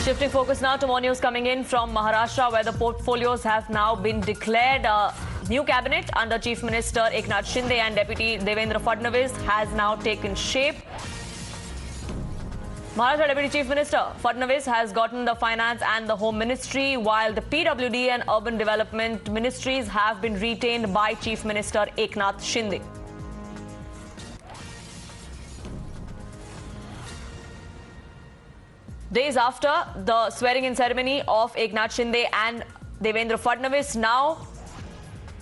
Shifting focus now to more news coming in from Maharashtra, where the portfolios have now been declared. New cabinet under Chief Minister Eknath Shinde and Deputy Devendra Fadnavis has now taken shape. Maharashtra Deputy Chief Minister Fadnavis has gotten the Finance and the Home Ministry, while the PWD and Urban Development Ministries have been retained by Chief Minister Eknath Shinde. Days after the swearing-in ceremony of Eknath Shinde and Devendra Fadnavis, now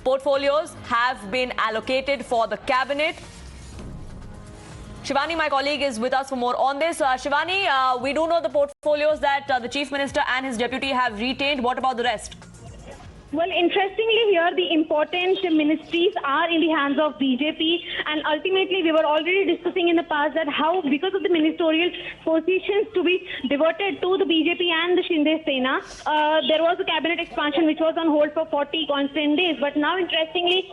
portfolios have been allocated for the cabinet. Shivani, my colleague, is with us for more on this. Shivani, we do know the portfolios that the Chief Minister and his deputy have retained. What about the rest? Well, interestingly here, the important ministries are in the hands of BJP, and ultimately we were already discussing in the past that how, because of the ministerial positions to be diverted to the BJP and the Shinde Sena, there was a cabinet expansion which was on hold for 40 constant days. But now, interestingly,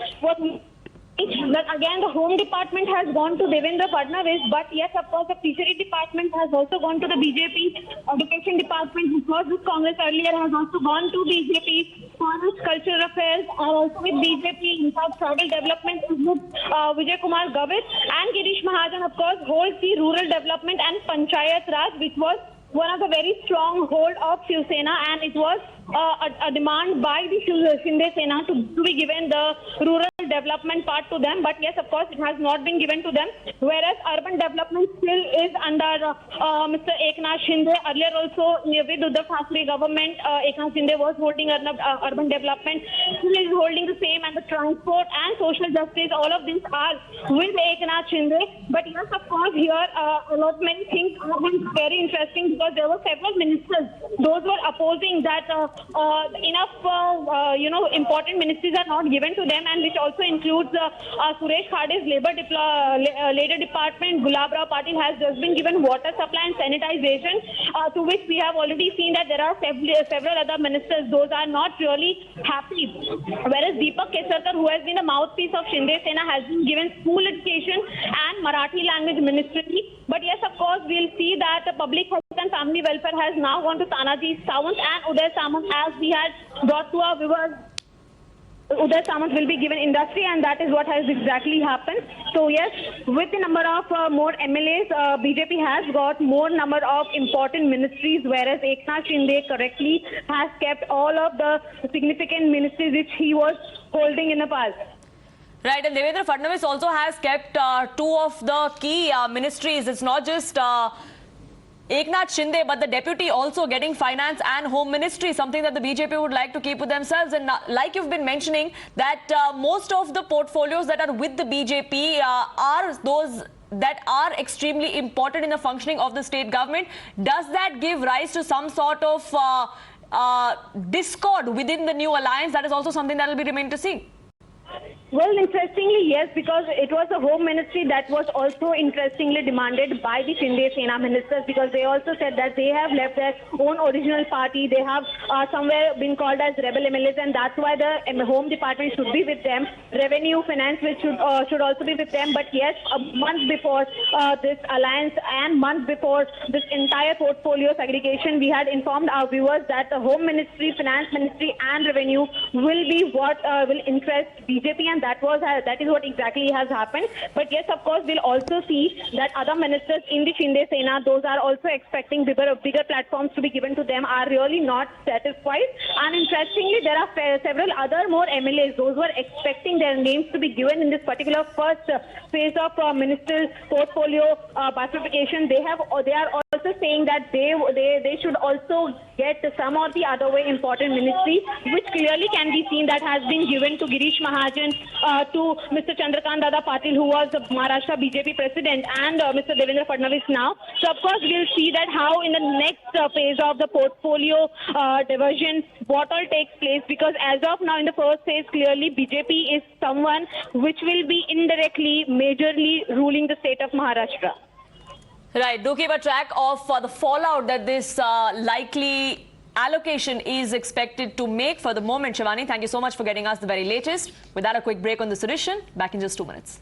that again the Home Department has gone to Devendra Fadnavis, but yes, of course, the Fishery Department has also gone to the BJP. Education Department, which was with Congress earlier, has also gone to BJP. Forest, Cultural Affairs are also with BJP. In fact, Tribal Development is with Vijay Kumar Gavit, and Girish Mahajan, of course, holds the Rural Development and Panchayat Raj, which was one of the very strong hold of Shiv Sena, and it was a demand by the Shinde Sena to be given the rural development part to them. But yes, of course, it has not been given to them. Whereas urban development still is under Mr. Eknath Shinde. Earlier also, with the Thackeray government, Eknath Shinde was holding urban development. Still is holding the same, and the transport and social justice, all of these are with Eknath Shinde. But yes, of course, here a lot many things are very interesting, because there were several ministers. Those were opposing that important ministries are not given to them, and which also includes Suresh Khade's labor department. Gulab Rao Patil has just been given water supply and sanitization, to which we have already seen that there are several other ministers. Those are not really happy. Whereas Deepak Kesarkar, who has been the mouthpiece of Shinde Sena, has been given school education and Marathi language ministry. But yes, of course, we'll see that the public health and family welfare has now gone to Tanaji Sawant and Uday Samant, as we had brought to our viewers. Uday Samant will be given industry, and that is what has exactly happened. So yes, with the number of more MLAs, BJP has got more number of important ministries, whereas Eknath Shinde correctly has kept all of the significant ministries which he was holding in the past. Right, and Devendra Fadnavis also has kept two of the key ministries. It's not just Eknath Shinde, but the deputy also getting Finance and Home Ministry, something that the BJP would like to keep with themselves. And like you've been mentioning, that most of the portfolios that are with the BJP are those that are extremely important in the functioning of the state government. Does that give rise to some sort of discord within the new alliance? That is also something that will be remain to see. Well, interestingly, yes, because it was the Home Ministry that was also interestingly demanded by the Shinde Sena ministers, because they also said that they have left their own original party. They have somewhere been called as rebel MLAs, and that's why the Home Department should be with them. Revenue, Finance, which should also be with them. But yes, a month before this alliance and month before this entire portfolio segregation, we had informed our viewers that the Home Ministry, Finance Ministry and Revenue will be what will interest BJP, and that is what exactly has happened. But yes, of course, we'll also see that other ministers in the Shinde Sena, those are also expecting bigger platforms to be given to them, are really not satisfied. And interestingly, there are several other more MLAs. Those were expecting their names to be given in this particular first phase of ministerial portfolio bifurcation. They are also saying that they should also get some or the other way important ministry, which clearly can be seen that has been given to Girish Mahajan, to Mr. Chandrakant Patil, who was the Maharashtra BJP president, and Mr. Devendra Fadnavis now. So of course, we'll see that how in the next phase of the portfolio diversion, what all takes place, because as of now in the first phase, clearly BJP is someone which will be indirectly, majorly ruling the state of Maharashtra. Right, do keep a track of the fallout that this likely allocation is expected to make. For the moment, Shivani, thank you so much for getting us the very latest. With that, a quick break on this edition. Back in just 2 minutes.